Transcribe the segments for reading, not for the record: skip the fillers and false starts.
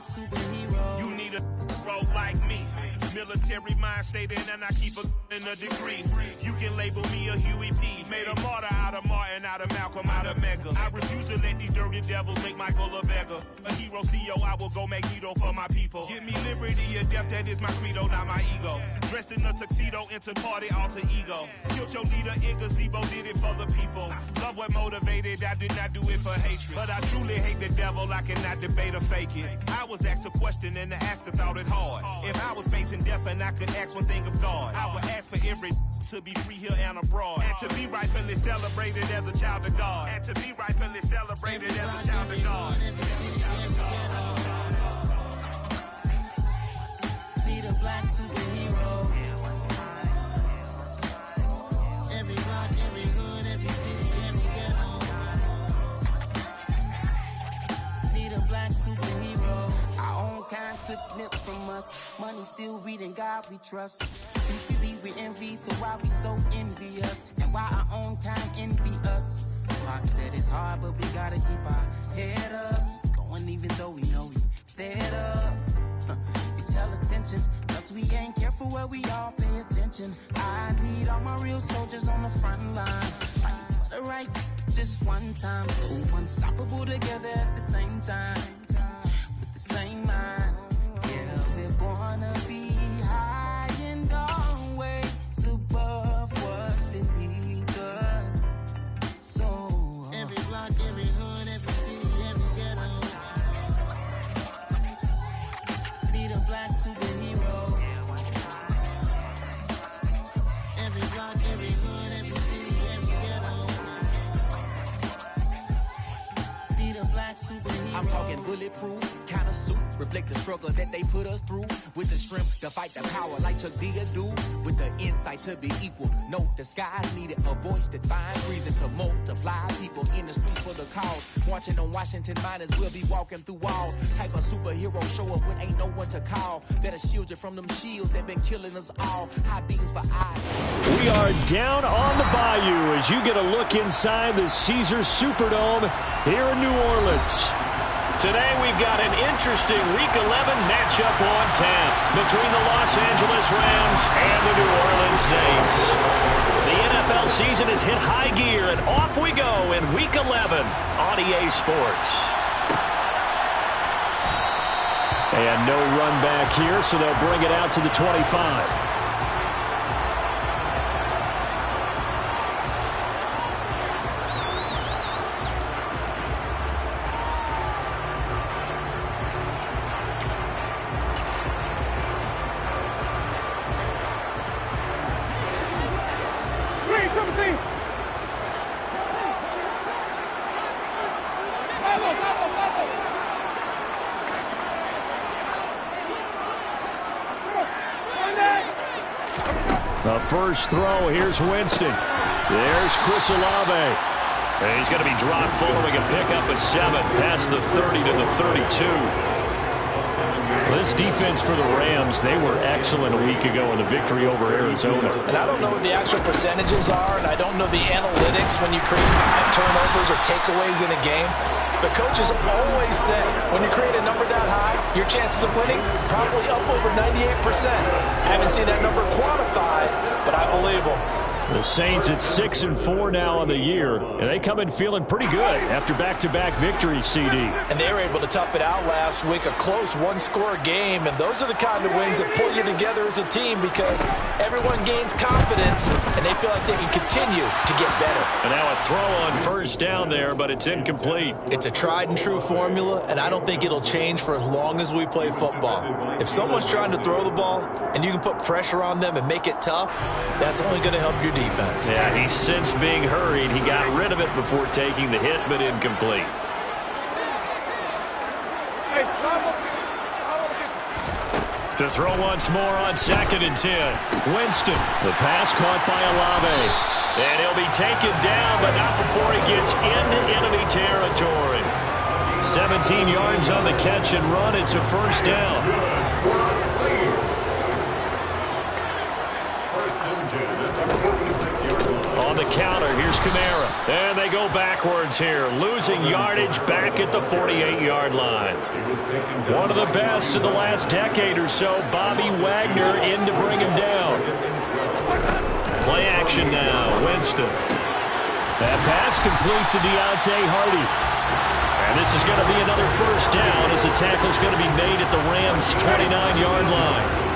black superhero. You need a hero like me. Military mind state and I keep in a degree. You can label me a Huey P. Made a martyr out of Martin, out of Malcolm, out of Mega. I refuse to let these dirty devils make Michael a beggar. A hero CEO, I will go Magneto for my people. Give me liberty or death, that is my credo, not my ego. Dressed in a tuxedo, into party, alter ego. Killed your leader in gazebo, did it for the people. Love what motivated, I did not do it for hatred. But I truly hate the devil, I cannot debate or fake it. I was asked a question and the asker thought it hard. If I was facing death and I could ask one thing of God, I would ask for every to be free here and abroad. And to be rightfully celebrated as a child of God. And to be rightfully celebrated as a child of God. Need a black superhero. Every block, every hood, every city, every ghetto. Need a black superhero. Our own kind took nip from us. Money still reading God we trust. Truthfully we envy, so why we so envious? And why our own kind envy us? Pac said it's hard, but we gotta keep our head up. Going even though we know we fed up. It's hell attention, plus we ain't careful where we all pay attention. I need all my real soldiers on the front line, fighting for the right just one time. So unstoppable together at the same time, with the same mind. Yeah, we're gonna be high and always above what's beneath us. So every block, every hood, every city, every ghetto. Need a black superhero. Every block, every hood, every city, every ghetto. Need a black superhero. I'm talking bulletproof kind of suit, reflect the struggle that they put us through. With the strength to fight the power like Chuck D do. With the insight to be equal. No, the sky needed a voice that finds reason to multiply people in the streets for the cause. Marching on Washington miners, we'll be walking through walls. Type of superhero show up when ain't no one to call. That'll shield you from them shields that been killing us all. High beams for eyes. We are down on the bayou as you get a look inside the Caesars Superdome here in New Orleans. Today we've got an interesting Week 11 matchup on tap between the Los Angeles Rams and the New Orleans Saints. The NFL season has hit high gear, and off we go in Week 11 on EA Sports. And no run back here, so they'll bring it out to the 25. The first throw, here's Winston. There's Chris Olave. And he's going to be dropped following a pickup of 7 past the 30 to the 32. This defense for the Rams, they were excellent a week ago in the victory over Arizona. And I don't know what the actual percentages are, and I don't know the analytics when you create 5 turnovers or takeaways in a game. But coaches always say when you create a number that high, your chances of winning probably up over 98%. I haven't seen that number quantified, but I believe them. The Saints at 6-4 now on the year, and they come in feeling pretty good after back-to-back victories, CD. And they were able to tough it out last week, a close one-score game, and those are the kind of wins that pull you together as a team because everyone gains confidence, and they feel like they can continue to get better. And now a throw on first down there, but it's incomplete. It's a tried-and-true formula, and I don't think it'll change for as long as we play football. If someone's trying to throw the ball, and you can put pressure on them and make it tough, that's only going to help your defense. Yeah, he's since being hurried. He got rid of it before taking the hit, but incomplete. To throw once more on 2nd and 10. Winston, the pass caught by Olave. And he'll be taken down, but not before he gets into enemy territory. 17 yards on the catch and run. It's a first down. On the counter, here's Kamara. And they go backwards here, losing yardage back at the 48-yard line. One of the best in the last decade or so, Bobby Wagner in to bring him down. Play action now, Winston. That pass complete to Deontay Hardy. And this is going to be another first down as the tackle's going to be made at the Rams' 29-yard line.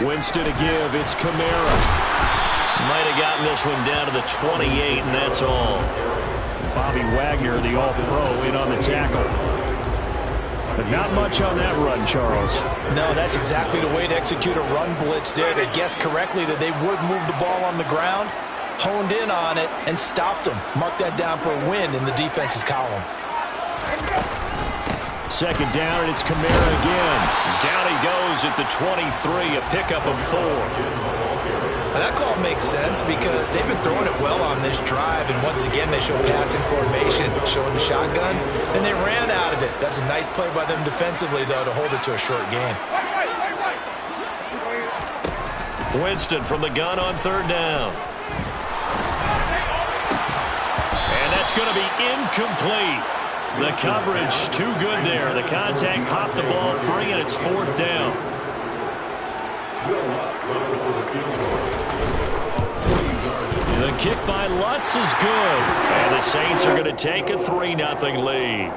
Winston to give. It's Kamara. Might have gotten this one down to the 28, and that's all. Bobby Wagner, the All-Pro, in on the tackle. But not much on that run, Charles. No, that's exactly the way to execute a run blitz there. They guessed correctly that they would move the ball on the ground, honed in on it, and stopped them. Mark that down for a win in the defense's column. Second down, and it's Kamara again. Down he goes at the 23, a pickup of 4. Now that call makes sense because they've been throwing it well on this drive, and once again they show passing formation, showing the shotgun. Then they ran out of it. That's a nice play by them defensively, though, to hold it to a short game. Winston from the gun on third down. And that's going to be incomplete. The coverage too good there. The contact popped the ball free, and it's fourth down. The kick by Lutz is good. And the Saints are going to take a 3-0 lead.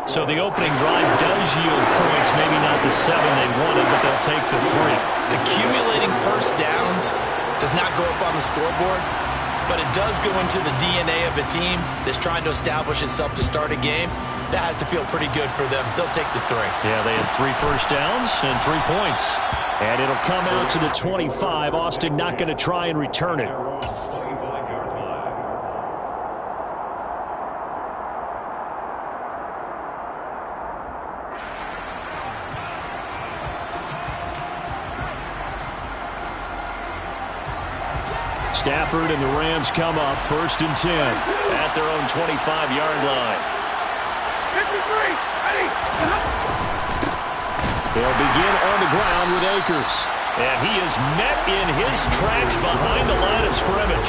So the opening drive does yield points. Maybe not the 7 they wanted, but they'll take the 3. Accumulating first downs does not go up on the scoreboard, but it does go into the DNA of a team that's trying to establish itself to start a game. That has to feel pretty good for them. They'll take the 3. Yeah, they had 3 first downs and 3 points. And it'll come out to the 25. Austin not going to try and return it. Stafford and the Rams come up first and 10 at their own 25-yard line. They'll begin on the ground with Akers. And he is met in his tracks behind the line of scrimmage.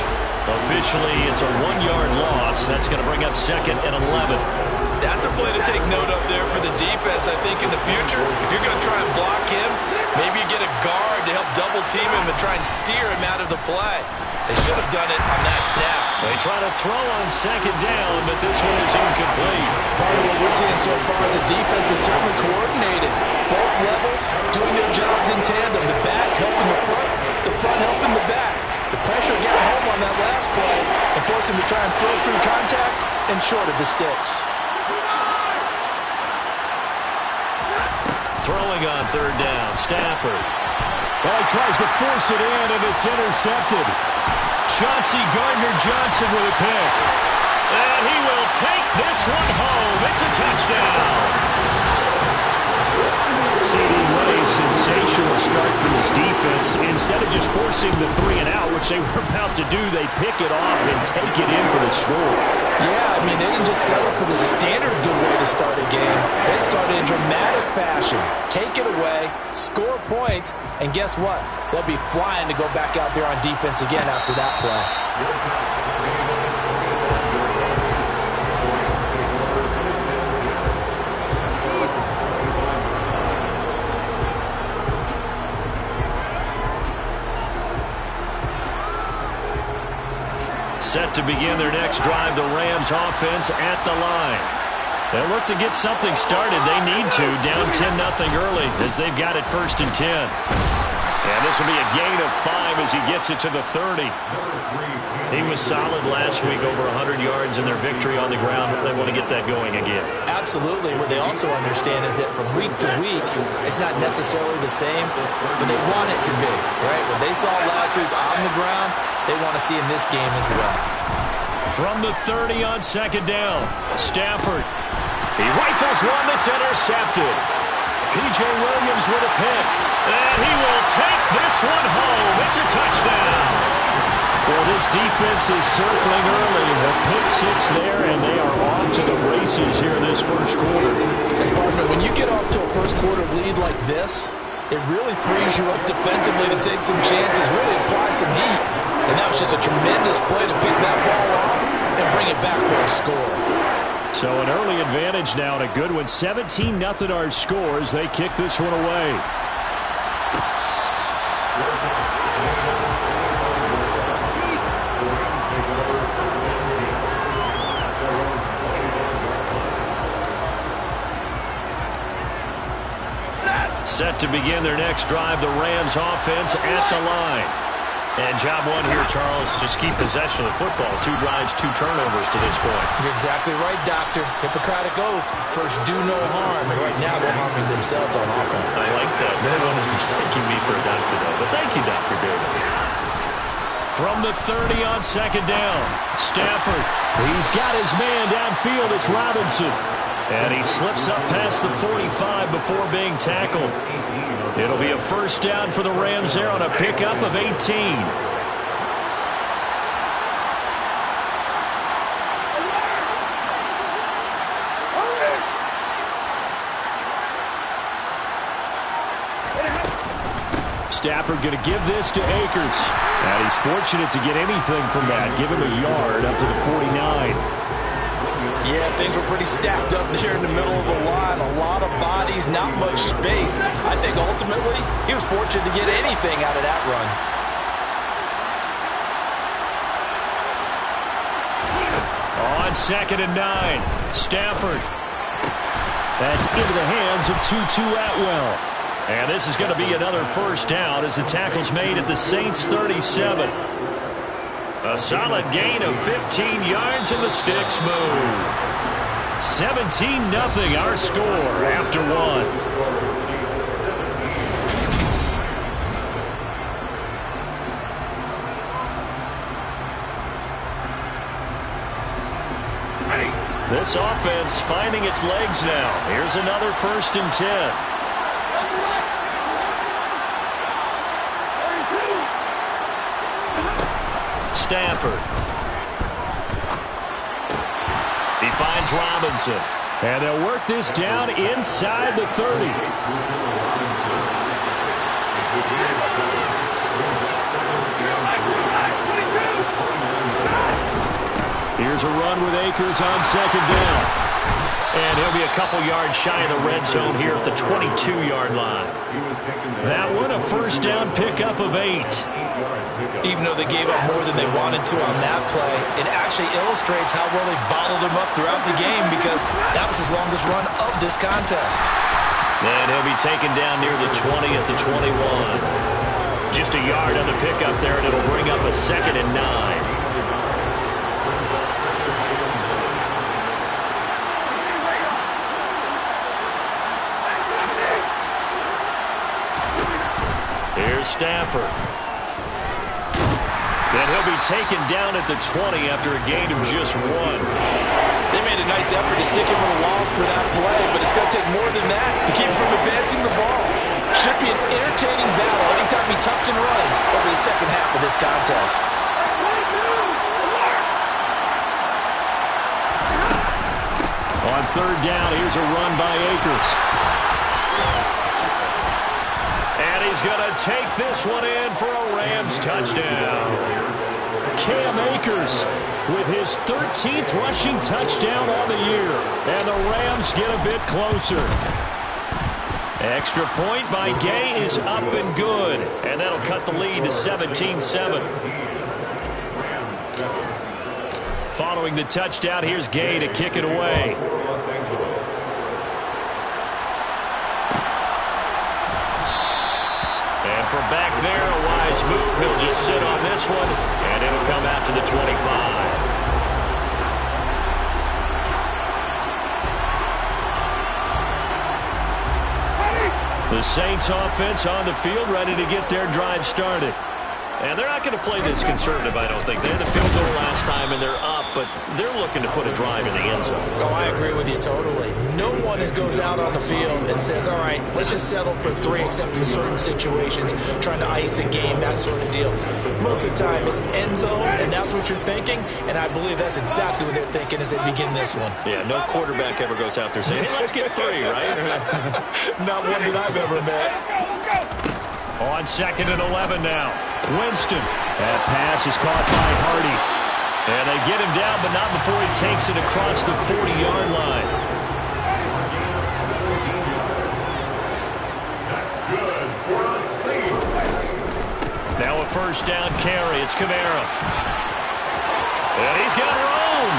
Officially, it's a 1-yard loss. That's going to bring up second and 11. That's a play to take note of there for the defense, I think, in the future. If you're going to try and block him, maybe you get a guard to help double-team him and try and steer him out of the play. They should have done it on that snap. They try to throw on second down, but this one is incomplete. Part of what we're seeing so far is the defense is certainly coordinated. Both levels doing their jobs in tandem. The back helping the front helping the back. The pressure got home on that last play and forced him to try and throw through contact and short of the sticks. Throwing on third down, Stafford. Well, he tries to force it in, and it's intercepted. Chauncey Gardner-Johnson with a pick. And he will take this one home. It's a touchdown. C.D. Ray, sensational start from his defense. Instead of just forcing the 3-and-out, which they were about to do, they pick it off and take it in for the score. Yeah, I mean, they didn't just settle for the standard good way to start a game. They started in dramatic fashion. Take it away, score points, and guess what? They'll be flying to go back out there on defense again after that play. Set to begin their next drive, the Rams offense at the line. They'll look to get something started. They need to, down 10-0 early as they've got it first and 10. And this will be a gain of 5 as he gets it to the 30. He was solid last week, over 100 yards in their victory on the ground. They want to get that going again. Absolutely. What they also understand is that from week to week, it's not necessarily the same, but they want it to be, right? What they saw last week on the ground, they want to see in this game as well. From the 30 on second down, Stafford. He rifles one that's intercepted. P.J. Williams with a pick. And he will take this one home. It's a touchdown. Well, this defense is circling early. The pick six there, and they are off to the races here this first quarter. And partner, when you get off to a first quarter lead like this, it really frees you up defensively to take some chances, really apply some heat. And that was just a tremendous play to pick that ball off and bring it back for a score. So an early advantage now and a good one. 17-0 our scores. They kick this one away. Set to begin their next drive, the Rams offense at the line. And job one here, Charles, just keep possession of the football. 2 drives, 2 turnovers to this point. You're exactly right, Doctor. Hippocratic oath. First, do no harm. And right now, they're harming themselves on offense. I like that. No one is mistaking me for a doctor, though. But thank you, Dr. Davis. From the 30 on second down, Stafford. He's got his man downfield. It's Robinson. And he slips up past the 45 before being tackled. It'll be a first down for the Rams there on a pickup of 18. Stafford going to give this to Akers. And he's fortunate to get anything from that. Give him a yard up to the 49. Yeah, things were pretty stacked up there in the middle of the line. A lot of bodies, not much space. I think ultimately he was fortunate to get anything out of that run. On 2nd and 9, Stafford. That's into the hands of Tutu Atwell. And this is going to be another first down as the tackle's made at the Saints' 37. A solid gain of 15 yards and the sticks move. 17-0 our score after 1. This offense finding its legs now. Here's another 1st and 10. Stafford. He finds Robinson. And they'll work this down inside the 30. Here's a run with Akers on 2nd down. And he'll be a couple yards shy of the red zone here at the 22-yard line. That one a first down pickup of 8. Even though they gave up more than they wanted to on that play, it actually illustrates how well they bottled him up throughout the game because that was his longest run of this contest. And he'll be taken down near the 20 at the 21. Just a yard on the pickup there, and it'll bring up a 2nd and 9. Here's Stafford. And he'll be taken down at the 20 after a gain of just 1. They made a nice effort to stick him with a loss for that play, but it's going to take more than that to keep him from advancing the ball. Should be an entertaining battle anytime he tucks and runs over the second half of this contest. On 3rd down, here's a run by Akers. And he's going to take this one in for a Rams touchdown. Cam Akers with his 13th rushing touchdown on the year. And the Rams get a bit closer. Extra point by Gay is up and good. And that'll cut the lead to 17-7. Following the touchdown, here's Gay to kick it away. And from back there, a wise move. He'll just sit on this one, and it'll come out to the 25. The Saints offense on the field, ready to get their drive started. And they're not going to play this conservative, I don't think. They had the field goal last time, and they're up, but they're looking to put a drive in the end zone. Oh, I agree with you totally. No one goes out on the field and says, all right, let's just settle for 3, except in certain situations, trying to ice a game, that sort of deal. Most of the time, it's end zone, and that's what you're thinking, and I believe that's exactly what they're thinking as they begin this one. Yeah, no quarterback ever goes out there saying, hey, let's get 3, right? Not one that I've ever met. On 2nd and 11 now. Winston. That pass is caught by Hardy. And they get him down, but not before he takes it across the 40-yard line. That's good for a save. Now a first down carry. It's Kamara. And he's got room.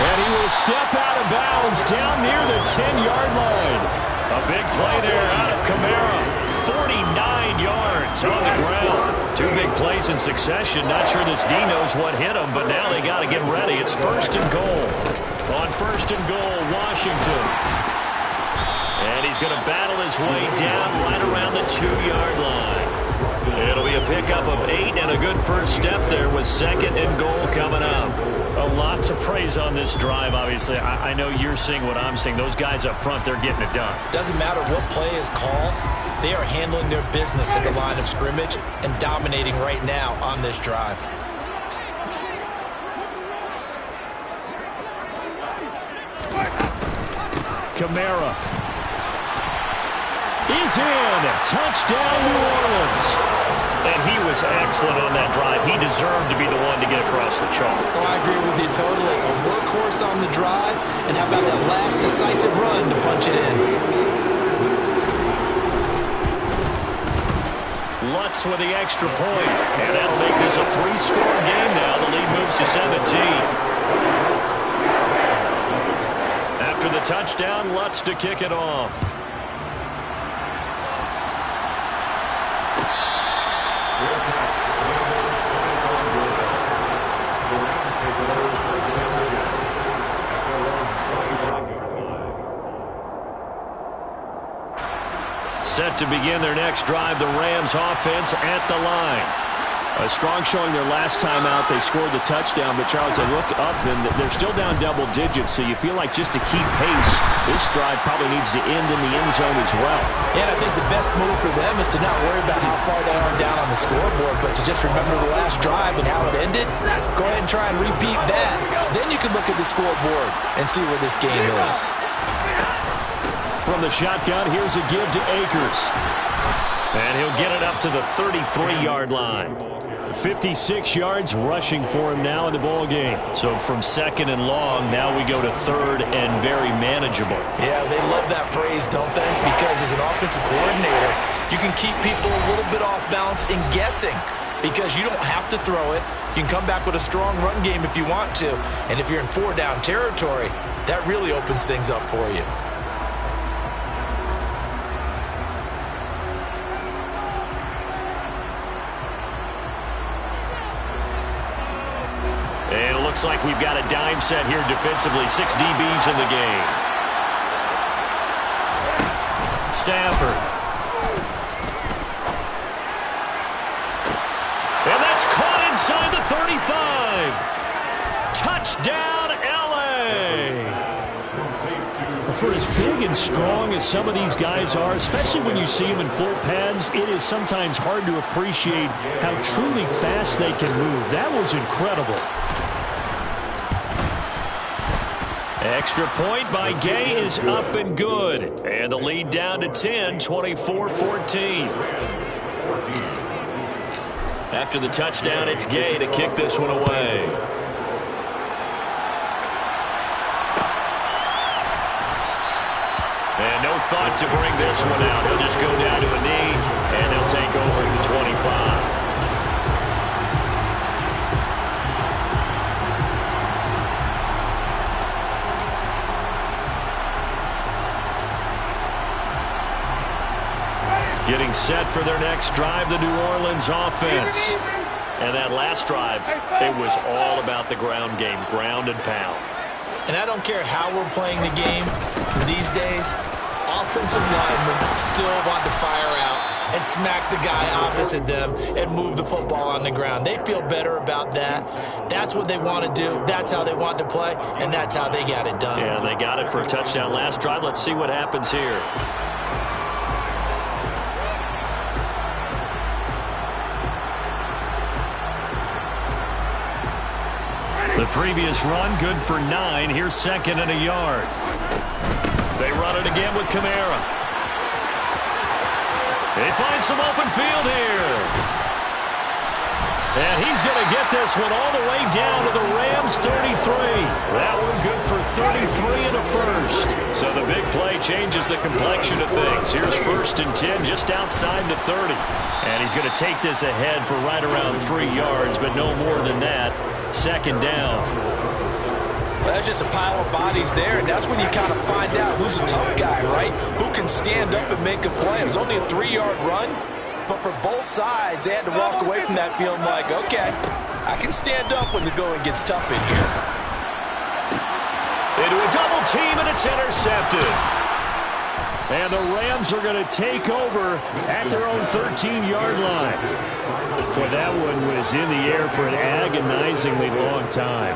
And he will step out of bounds down near the 10-yard line. A big play there out of Kamara. 49 yards on the ground. 2 big plays in succession. Not sure this D knows what hit him, but now they got to get ready. It's 1st and goal. On 1st and goal, Washington. And he's going to battle his way down right around the 2-yard line. It'll be a pickup of 8 and a good first step there with 2nd and goal coming up. A lot to praise on this drive, obviously. I know you're seeing what I'm seeing. Those guys up front, they're getting it done. Doesn't matter what play is called. They are handling their business at the line of scrimmage and dominating right now on this drive. Kamara is in. Touchdown, New Orleans. And he was excellent on that drive. He deserved to be the one to get across the chalk. Oh, I agree with you totally. A workhorse on the drive, and how about that last decisive run to punch it in? Lutz with the extra point. And that'll make this a 3-score game now. The lead moves to 17. After the touchdown, Lutz to kick it off. Set to begin their next drive, the Rams offense at the line. A strong showing their last time out. They scored the touchdown, but Charles, they look up and they're still down double digits, so you feel like just to keep pace, this drive probably needs to end in the end zone as well. Yeah, and I think the best move for them is to not worry about how far they are down on the scoreboard, but to just remember the last drive and how it ended. Go ahead and try and repeat that. Then you can look at the scoreboard and see where this game is. From the shotgun, here's a give to Akers. And he'll get it up to the 33-yard line. 56 yards rushing for him now in the ball game. So from 2nd and long, now we go to 3rd and very manageable. Yeah, they love that phrase, don't they? Because as an offensive coordinator, you can keep people a little bit off balance and guessing. Because you don't have to throw it. You can come back with a strong run game if you want to. And if you're in 4-down territory, that really opens things up for you. And it looks like we've got a dime set here defensively. 6 DBs in the game. Stafford. And that's caught inside the 35. Touchdown, L.A. For as big and strong as some of these guys are, especially when you see them in full pads, it is sometimes hard to appreciate how truly fast they can move. That was incredible. Extra point by Gay is up and good. And the lead down to 10, 24-14. After the touchdown, it's Gay to kick this one away. And no thought to bring this one out. He'll just go down to a knee, and they'll take over at the 25. Getting set for their next drive, the New Orleans offense. And that last drive, it was all about the ground game, ground and pound. And I don't care how we're playing the game these days, offensive linemen still want to fire out and smack the guy opposite them and move the football on the ground. They feel better about that. That's what they want to do. That's how they want to play, and that's how they got it done. Yeah, they got it for a touchdown last drive. Let's see what happens here. The previous run, good for 9. Here's second and a yard. They run it again with Kamara. They find some open field here. And he's going to get this one all the way down to the Rams' 33. That one good for 33 and a first. So the big play changes the complexion of things. Here's 1st and 10 just outside the 30. And he's going to take this ahead for right around 3 yards, but no more than that. 2nd down. Well, there's just a pile of bodies there, and that's when you kind of find out who's a tough guy, right? Who can stand up and make a play. It was only a 3-yard run, but for both sides, they had to walk away from that feeling like, okay, I can stand up when the going gets tough in here. Into a double team, and it's intercepted. And the Rams are going to take over at their own 13-yard line. Boy, that one was in the air for an agonizingly long time.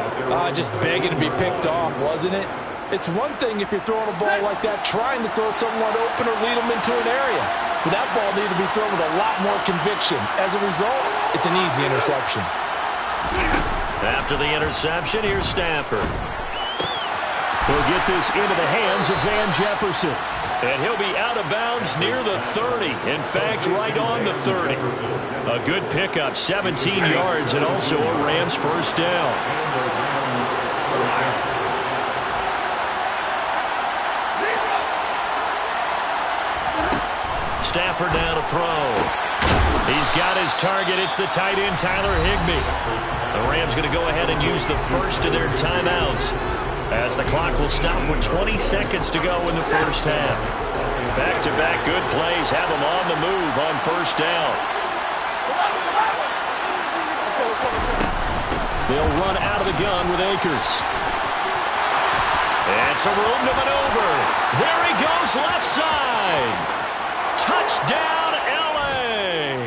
Just begging to be picked off, wasn't it? It's one thing if you're throwing a ball like that, trying to throw someone open or lead them into an area. But that ball needed to be thrown with a lot more conviction. As a result, it's an easy interception. After the interception, here's Stafford. He'll get this into the hands of Van Jefferson. And he'll be out of bounds near the 30. In fact, right on the 30. A good pickup, 17 yards, and also a Rams first down. Stafford now to throw. He's got his target. It's the tight end, Tyler Higbee. The Rams going to go ahead and use the first of their timeouts, as the clock will stop with 20 seconds to go in the first half. Back-to-back good plays have them on the move on first down. They'll run out of the gun with Akers. And some room to maneuver. There he goes, left side. Touchdown, L.A.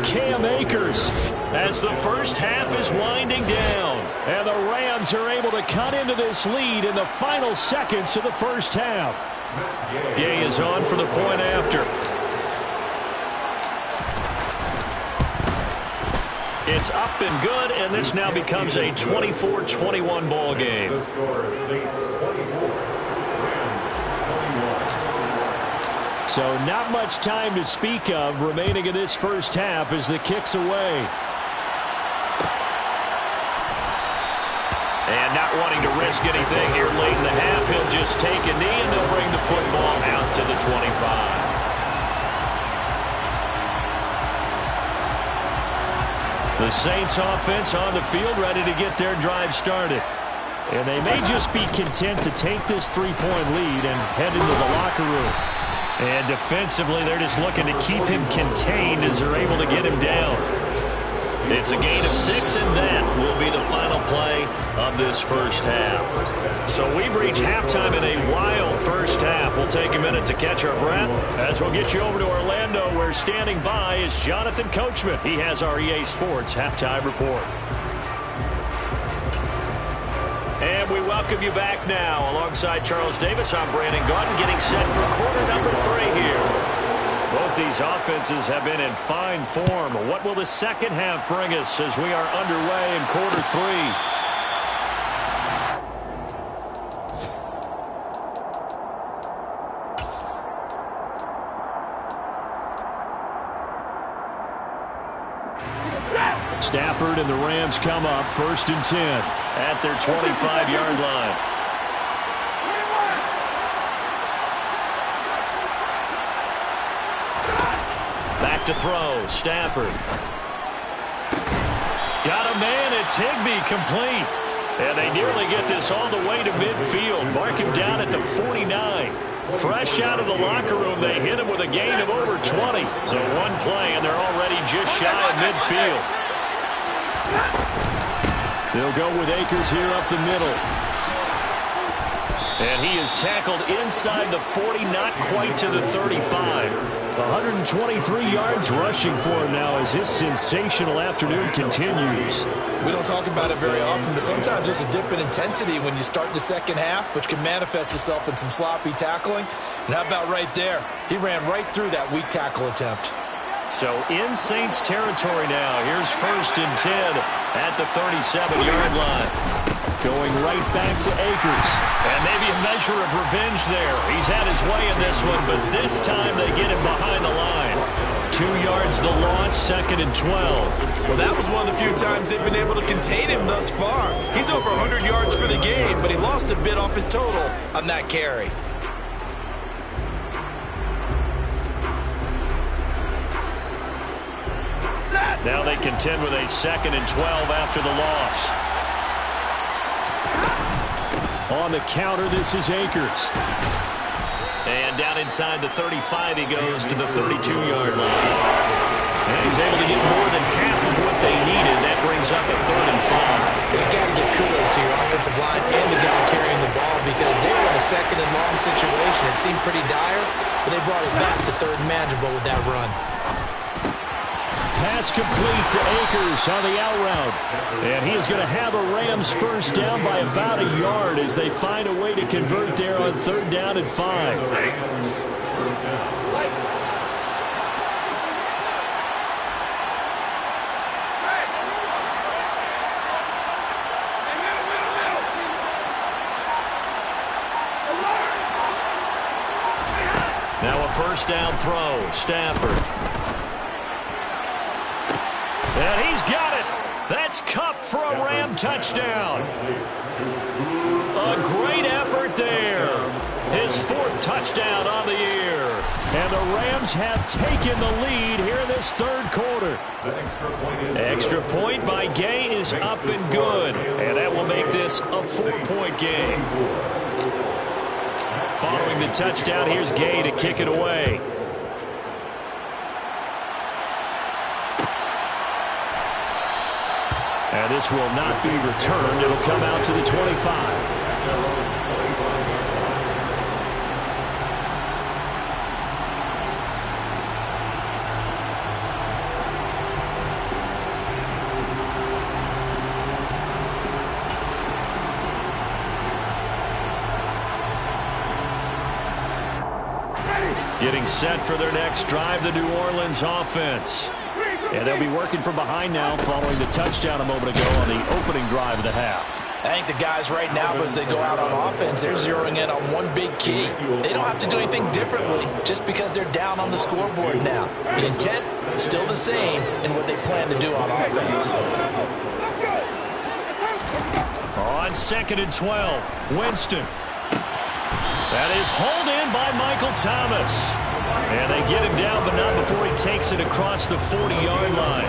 Cam Akers, as the first half is winding down. And the Rams are able to cut into this lead in the final seconds of the first half. Gay is on for the point after. It's up and good, and this now becomes a 24-21 ball game. The score is Saints 24, Rams 21. So not much time to speak of remaining in this first half as the kick's away. And not wanting to risk anything here late in the half, he'll just take a knee and they'll bring the football out to the 25. The Saints offense on the field ready to get their drive started. And they may just be content to take this 3-point lead and head into the locker room. And defensively, they're just looking to keep him contained as they're able to get him down. It's a gain of 6, and that will be the final play of this first half. So we've reached halftime in a wild first half. We'll take a minute to catch our breath as we'll get you over to Orlando, where standing by is Jonathan Coachman. He has our EA Sports halftime report. And we welcome you back now. Alongside Charles Davis, I'm Brandon Gaudin, getting set for quarter number 3 here. Both these offenses have been in fine form. What will the second half bring us as we are underway in quarter 3? Stafford and the Rams come up 1st and 10 at their 25-yard line. Back to throw, Stafford. Got a man, it's Higbee, complete. And they nearly get this all the way to midfield. Mark him down at the 49. Fresh out of the locker room, they hit him with a gain of over 20. So one play, and they're already just shy of midfield. They'll go with Akers here up the middle. And he is tackled inside the 40, not quite to the 35. 123 yards rushing for him now as his sensational afternoon continues. We don't talk about it very often, but sometimes there's a dip in intensity when you start the second half, which can manifest itself in some sloppy tackling. And how about right there? He ran right through that weak tackle attempt. So in Saints territory now. Here's 1st and 10 at the 37-yard line. Going right back to Akers. And maybe a measure of revenge there. He's had his way in this one, but this time they get him behind the line. 2 yards the loss, 2nd and 12. Well, that was one of the few times they've been able to contain him thus far. He's over 100 yards for the game, but he lost a bit off his total on that carry. Now they contend with a 2nd and 12 after the loss. On the counter, this is Akers. And down inside the 35, he goes to the 32-yard line. And he's able to get more than half of what they needed. That brings up a 3rd and 5. You've got to give kudos to your offensive line and the guy carrying the ball because they were in a 2nd and long situation. It seemed pretty dire, but they brought it back to 3rd and manageable with that run. Pass complete to Akers on the out route. And he is going to have a Rams first down by about a yard as they find a way to convert there on 3rd down and 5. Now a 1st down throw. Stafford. And he's got it. That's Kupp for a Ram touchdown. A great effort there. His 4th touchdown on the year. And the Rams have taken the lead here in this 3rd quarter. Extra point by Gay is up and good. And that will make this a 4-point game. Following the touchdown, here's Gay to kick it away. And this will not be returned. It'll come out to the 25. Getting set for their next drive, the New Orleans offense. And they'll be working from behind now following the touchdown a moment ago on the opening drive of the half. I think the guys right now, as they go out on offense, they're zeroing in on one big key. They don't have to do anything differently just because they're down on the scoreboard now. The intent is still the same in what they plan to do on offense. On 2nd and 12, Winston. That is hauled in by Michael Thomas. And they get him down, but not before he takes it across the 40-yard line.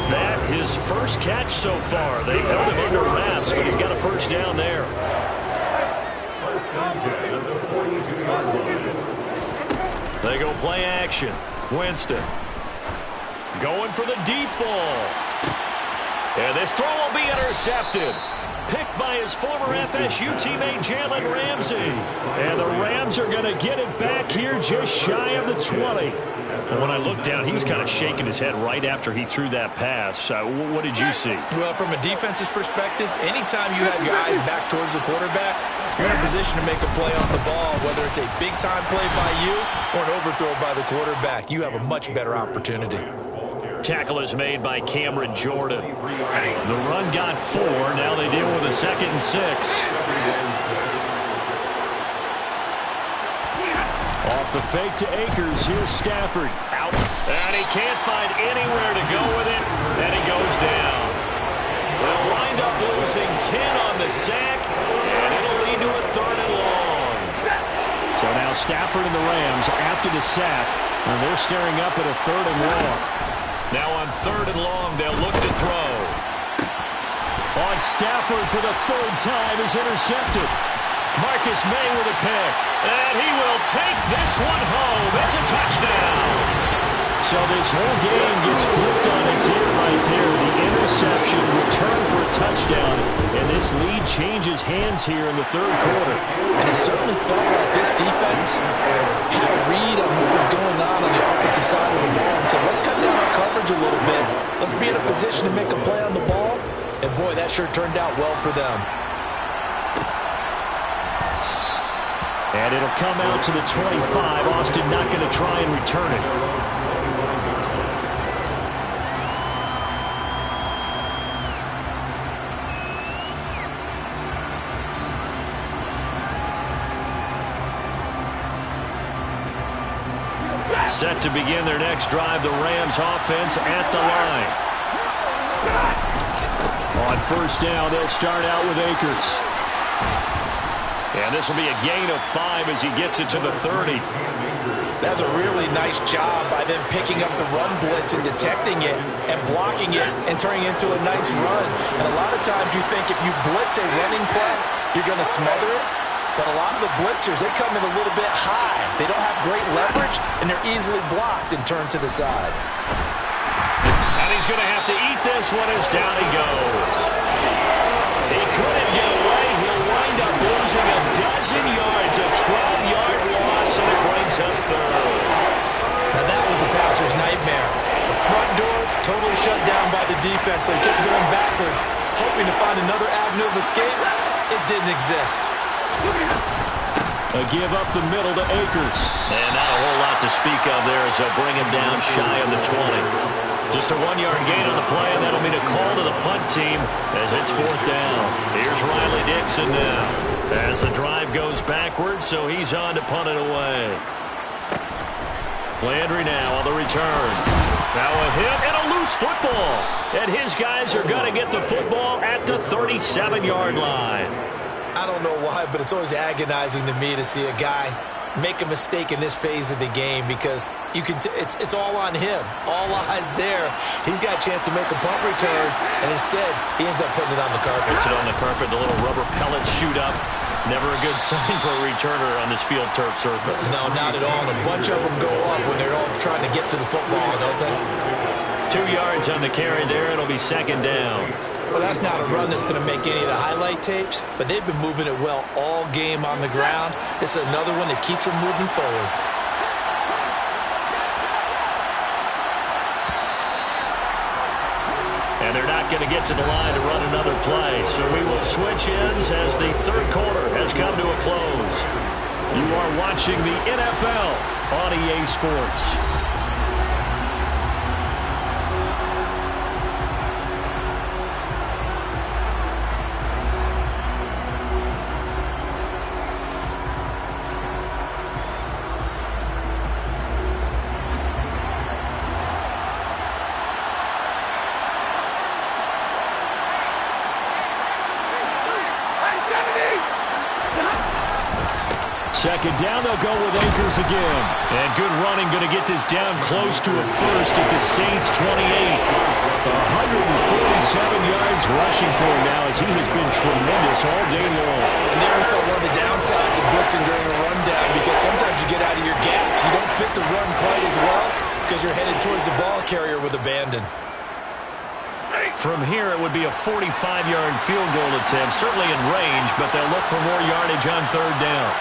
That his first catch so far. They've held him under wraps, but he's got a 1st down there. They go play action. Winston going for the deep ball. And this throw will be intercepted. Picked by his former FSU teammate Jalen Ramsey. And the Rams are going to get it back here just shy of the 20. And when I looked down, he was kind of shaking his head right after he threw that pass. What did you see? Well, from a defense's perspective, anytime you have your eyes back towards the quarterback, you're in a position to make a play on the ball, whether it's a big-time play by you or an overthrow by the quarterback. You have a much better opportunity. Tackle is made by Cameron Jordan. The run got 4. Now they deal with a 2nd and 6. Off the fake to Akers. Here's Stafford. Out. And he can't find anywhere to go with it. And he goes down. They'll wind up losing 10 on the sack. And it'll lead to a 3rd and long. So now Stafford and the Rams after the sack. And they're staring up at a 3rd and long. Now on 3rd and long, they'll look to throw. On Stafford for the 3rd time is intercepted. Marcus May with a pick. And he will take this one home. It's a touchdown. So this whole game gets flipped on its ear right there. The interception, return for a touchdown. And this lead changes. changes hands here in the third quarter. And it certainly felt like this defense had a read on what was going on the offensive side of the ball. And so let's cut down our coverage a little bit. Let's be in a position to make a play on the ball. And, boy, that sure turned out well for them. And it'll come out to the 25. Austin not going to try and return it. Set to begin their next drive, the Rams offense at the line. On first down, they'll start out with Akers. And this will be a gain of 5 as he gets it to the 30. That's a really nice job by them picking up the run blitz and detecting it and blocking it and turning it into a nice run. And a lot of times you think if you blitz a running play, you're going to smother it. But a lot of the blitzers, they come in a little bit high. They don't have great leverage, and they're easily blocked and turned to the side. And he's going to have to eat this one as down he goes. He couldn't get away. He'll wind up losing a dozen yards, a 12-yard loss, and it brings up third. Now that was a passer's nightmare. The front door totally shut down by the defense, so he kept going backwards, hoping to find another avenue of escape. It didn't exist. A give up the middle to Akers. And not a whole lot to speak of there as they'll bring him down shy of the 20. Just a 1-yard gain on the play, and that'll mean a call to the punt team as it's fourth down. Here's Riley Dixon now as the drive goes backwards, so he's on to punt it away. Landry now on the return. Now a hit and a loose football. And his guys are going to get the football at the 37-yard line. I don't know why, but it's always agonizing to me to see a guy make a mistake in this phase of the game because you can. It's all on him. All eyes there. He's got a chance to make a punt return, and instead he ends up putting it on the carpet. Puts it on the carpet. The little rubber pellets shoot up. Never a good sign for a returner on this field turf surface. No, not at all. And a bunch of them go up when they're all trying to get to the football, don't they? 2 yards on the carry there. It'll be second down. Well, that's not a run that's going to make any of the highlight tapes, but they've been moving it well all game on the ground. This is another one that keeps them moving forward. And they're not going to get to the line to run another play, so we will switch ends as the third quarter has come to a close. You are watching the NFL on EA Sports. Second down, they'll go with Akers again. And good running, going to get this down close to a first at the Saints' 28. 147 yards rushing for him now as he has been tremendous all day long. And there we saw one of the downsides of blitzing during a rundown because sometimes you get out of your gaps. You don't fit the run quite as well because you're headed towards the ball carrier with abandon. From here, it would be a 45-yard field goal attempt, certainly in range, but they'll look for more yardage on third down.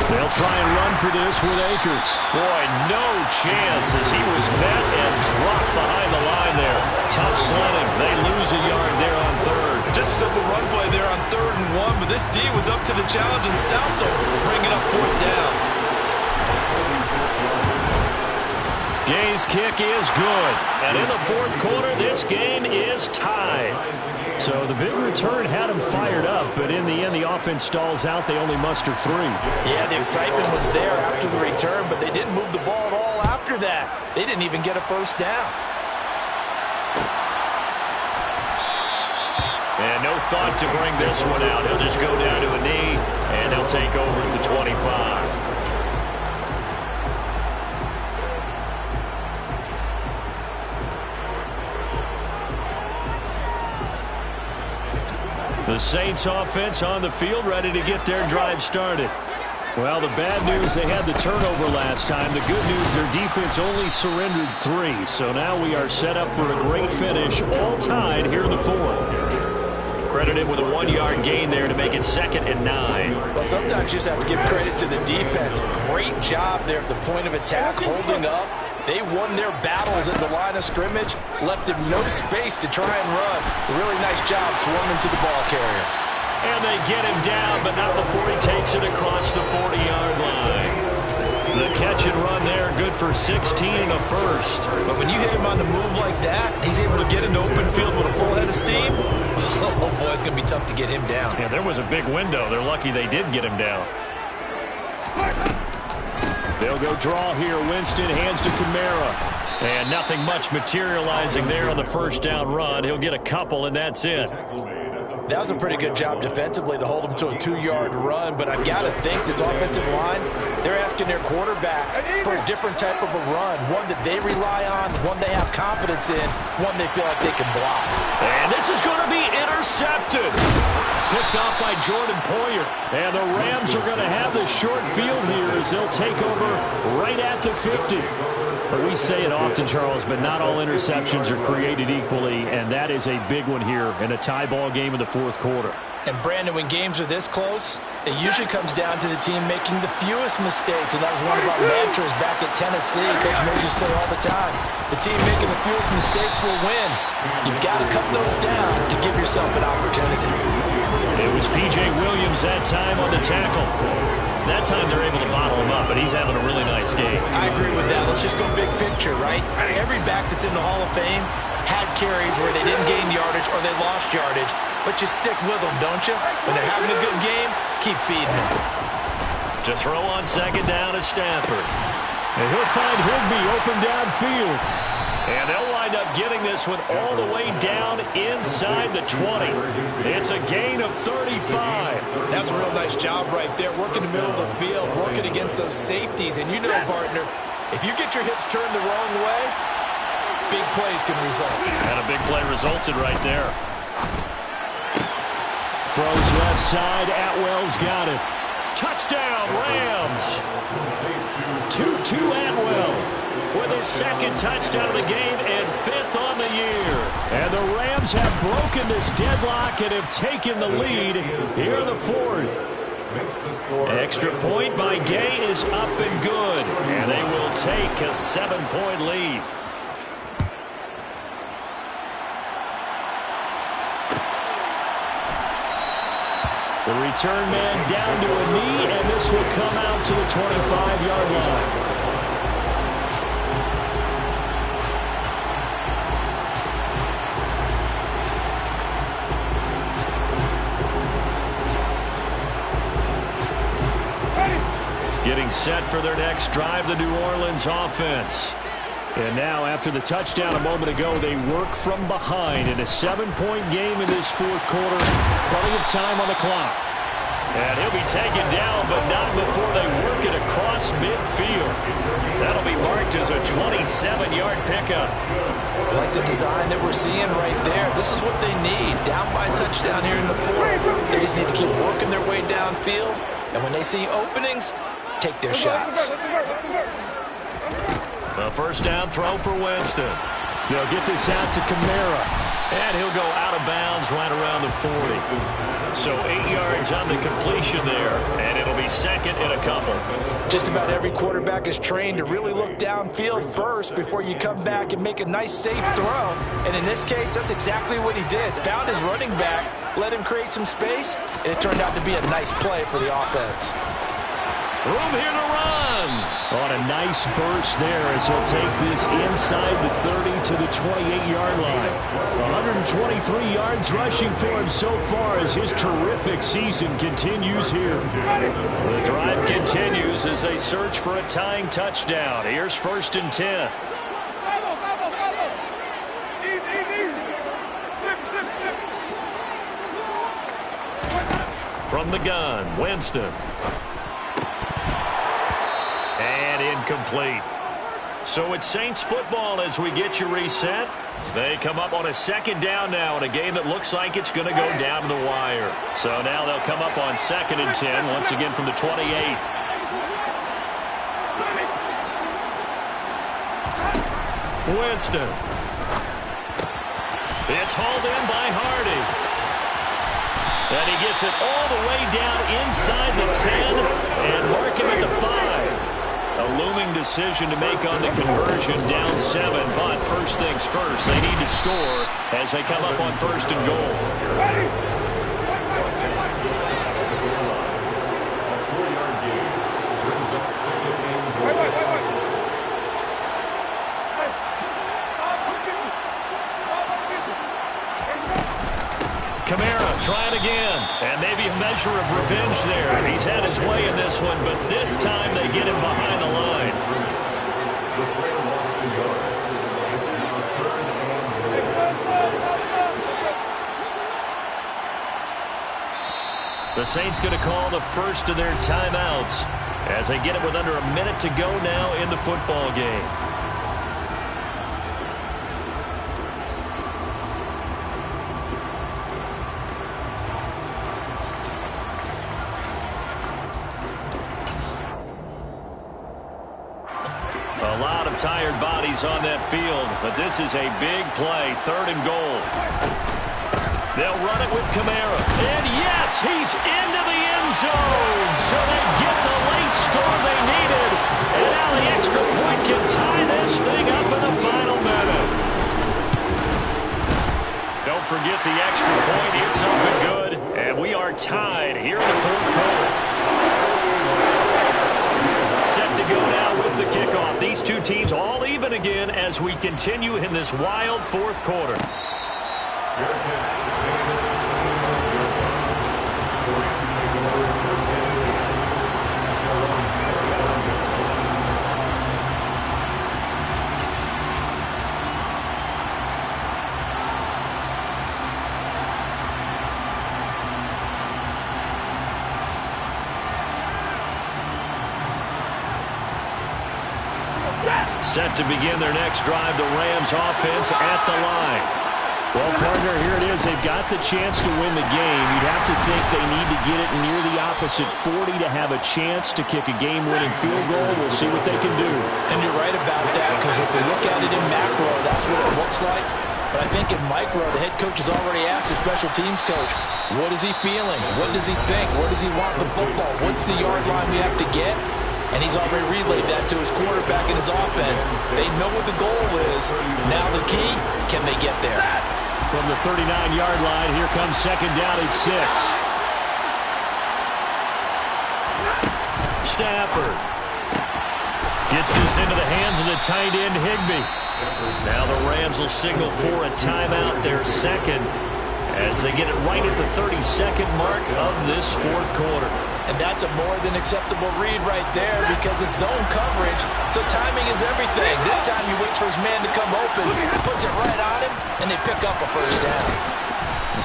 They'll try and run for this with Akers. Boy, no chance as he was met and dropped behind the line there. Tough sledding. They lose a yard there on third. Just a simple run play there on 3rd and 1, but this D was up to the challenge and stopped him, bringing up fourth down. Gay's kick is good. And in the fourth quarter, this game is tied. So the big return had him fired up, but in the end, the offense stalls out. They only muster 3. Yeah, the excitement was there after the return, but they didn't move the ball at all after that. They didn't even get a first down. And no thought to bring this one out. He'll just go down to a knee, and he'll take over at the 25. The Saints offense on the field, ready to get their drive started. Well, the bad news, they had the turnover last time. The good news, their defense only surrendered 3. So now we are set up for a great finish, all tied here in the 4th. Credited with a 1-yard gain there to make it 2nd and 9. Well, sometimes you just have to give credit to the defense. Great job there at the point of attack, holding up. They won their battles at the line of scrimmage, left them no space to try and run. A really nice job swarming to the ball carrier. And they get him down, but not before he takes it across the 40-yard line. The catch and run there, good for 16 and a first. But when you hit him on the move like that, he's able to get into open field with a full head of steam. Oh, boy, it's going to be tough to get him down. Yeah, there was a big window. They're lucky they did get him down. They'll go draw here. Winston hands to Kamara. And nothing much materializing there on the first down run. He'll get a couple, and that's it. That was a pretty good job defensively to hold him to a 2-yard run, but I've got to think this offensive line, they're asking their quarterback for a different type of a run, one that they rely on, one they have confidence in, one they feel like they can block. And this is going to be intercepted. Picked off by Jordan Poyer. And the Rams are going to have the short field here as they'll take over right at the 50. But we say it often, Charles, but not all interceptions are created equally, and that is a big one here in a tie ball game in the 4th quarter. And, Brandon, when games are this close, it usually comes down to the team making the fewest mistakes, and that was one of our mantras back at Tennessee. Coach Major said all the time, the team making the fewest mistakes will win. You've got to cut those down to give yourself an opportunity. It was P.J. Williams that time on the tackle. That time they're able to bottle him up, but he's having a really nice game. I agree with that. Let's just go big picture, right? Every back that's in the Hall of Fame had carries where they didn't gain yardage or they lost yardage, but you stick with them, don't you? When they're having a good game, keep feeding them. To throw on 2nd down is Stafford. And he'll find Higbee open downfield. And they'll wind up getting this one all the way down inside the 20. It's a gain of 35. That's a real nice job right there, working the middle of the field, working against those safeties. And you know, partner, if you get your hips turned the wrong way, big plays can result. And a big play resulted right there. Throws left side. Atwell's got it. Touchdown, Rams. 2-2 Atwell with his 2nd touchdown of the game and 5th on the year. And the Rams have broken this deadlock and have taken the lead here in the 4th. Extra point by Gay is up and good. And they will take a 7-point lead. The return man down to a knee, and this will come out to the 25-yard line. Getting set for their next drive, the New Orleans offense. And now, after the touchdown a moment ago, they work from behind in a 7-point game in this 4th quarter. Plenty of time on the clock. And he'll be taken down, but not before they work it across midfield. That'll be marked as a 27-yard pickup. I like the design that we're seeing right there. This is what they need. Down by a touchdown here in the 4th. They just need to keep working their way downfield. And when they see openings, take their shots. A first down throw for Winston. They'll get this out to Kamara. And he'll go out of bounds right around the 40. So 8 yards on the completion there. And it'll be 2nd and a couple. Just about every quarterback is trained to really look downfield first before you come back and make a nice, safe throw. And in this case, that's exactly what he did. Found his running back, let him create some space, and it turned out to be a nice play for the offense. Room here to run. On a nice burst there as he'll take this inside the 30 to the 28-yard line. 123 yards rushing for him so far as his terrific season continues here. The drive continues as they search for a tying touchdown. Here's 1st and 10. From the gun, Winston. And incomplete. So it's Saints football as we get you reset. They come up on a 2nd down now in a game that looks like it's going to go down to the wire. So now they'll come up on 2nd and 10 once again from the 28. Winston. It's hauled in by Hardy. And he gets it all the way down inside the 10 and mark him at the 5. A looming decision to make on the conversion, down 7. But first things first, they need to score as they come up on first and goal. Kamara trying again, and maybe a measure of revenge there. He's had his way in this one, but this time they get him behind the line. The Saints going to call the first of their timeouts as they get it with under a minute to go now in the football game. A lot of tired bodies on that field, but this is a big play, 3rd and goal. They'll run it with Kamara. And yes, he's into the end zone. So they get the late score they needed. And now the extra point can tie this thing up in the final minute. Don't forget the extra point. It's something good. And we are tied here in the 4th quarter. Set to go now with the kickoff. These two teams all even again as we continue in this wild 4th quarter. Set to begin their next drive, the Rams offense at the line. Well, partner, here it is. They've got the chance to win the game. You'd have to think they need to get it near the opposite 40 to have a chance to kick a game-winning field goal. We'll see what they can do. And you're right about that, because if we look at it in macro, that's what it looks like. But I think in micro, the head coach has already asked the special teams coach, what is he feeling? What does he think? Where does he want the football? What's the yard line we have to get? And he's already relayed that to his quarterback and his offense. They know what the goal is. Now the key, can they get there? From the 39-yard line, here comes 2nd down at 6. Stafford gets this into the hands of the tight end, Higbee. Now the Rams will signal for a timeout, their 2nd, as they get it right at the 32nd mark of this 4th quarter. And that's a more than acceptable read right there because it's zone coverage, so timing is everything. This time you wait for his man to come open, puts it right on him, and they pick up a 1st down.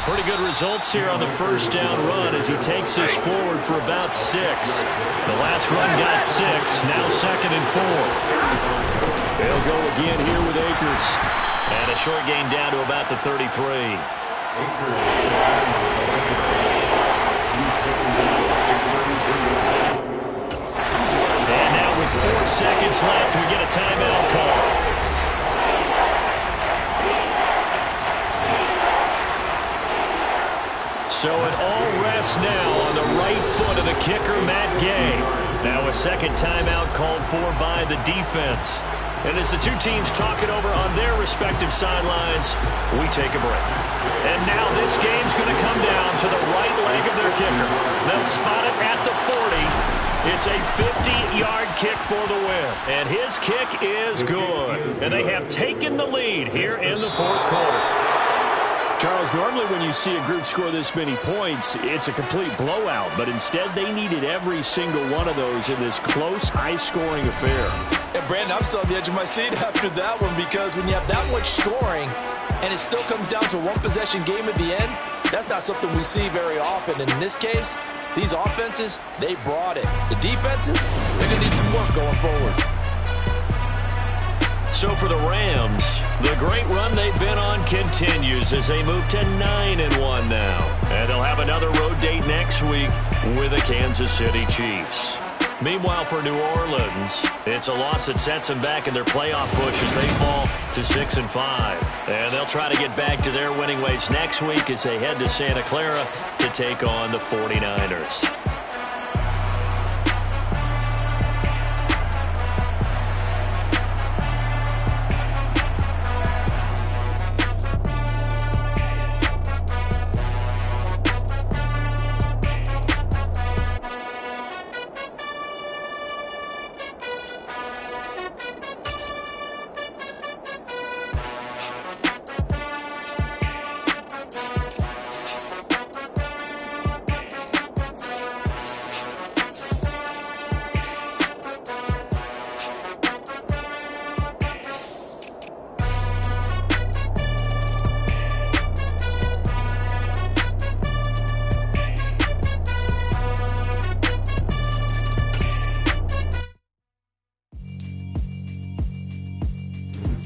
Pretty good results here on the 1st down run as he takes this forward for about 6. The last run got 6, now 2nd and 4. They'll go again here with Akers. And a short gain down to about the 33. And now with 4 seconds left, we get a timeout call. So it all rests now on the right foot of the kicker, Matt Gay. Now a 2nd timeout called for by the defense. And as the two teams talk it over on their respective sidelines, we take a break. And now this game's going to come down to the right leg of their kicker. They'll spot it at the 40. It's a 50-yard kick for the win. And his kick is good. And they have taken the lead here in the 4th quarter. Charles, normally when you see a group score this many points, it's a complete blowout. But instead, they needed every single one of those in this close, high-scoring affair. And Brandon, I'm still on the edge of my seat after that one because when you have that much scoring and it still comes down to a one-possession game at the end, that's not something we see very often. And in this case, these offenses, they brought it. The defenses, they're going to need some work going forward. So for the Rams, the great run they've been on continues as they move to 9-1 now. And they'll have another road date next week with the Kansas City Chiefs. Meanwhile, for New Orleans, it's a loss that sets them back in their playoff push as they fall to 6-5. And they'll try to get back to their winning ways next week as they head to Santa Clara to take on the 49ers.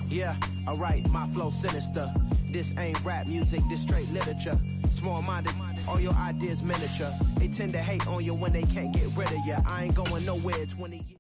Yeah, alright, my flow sinister. This ain't rap music, this straight literature. Small-minded, all your ideas miniature. They tend to hate on you when they can't get rid of you. I ain't going nowhere, 20 years.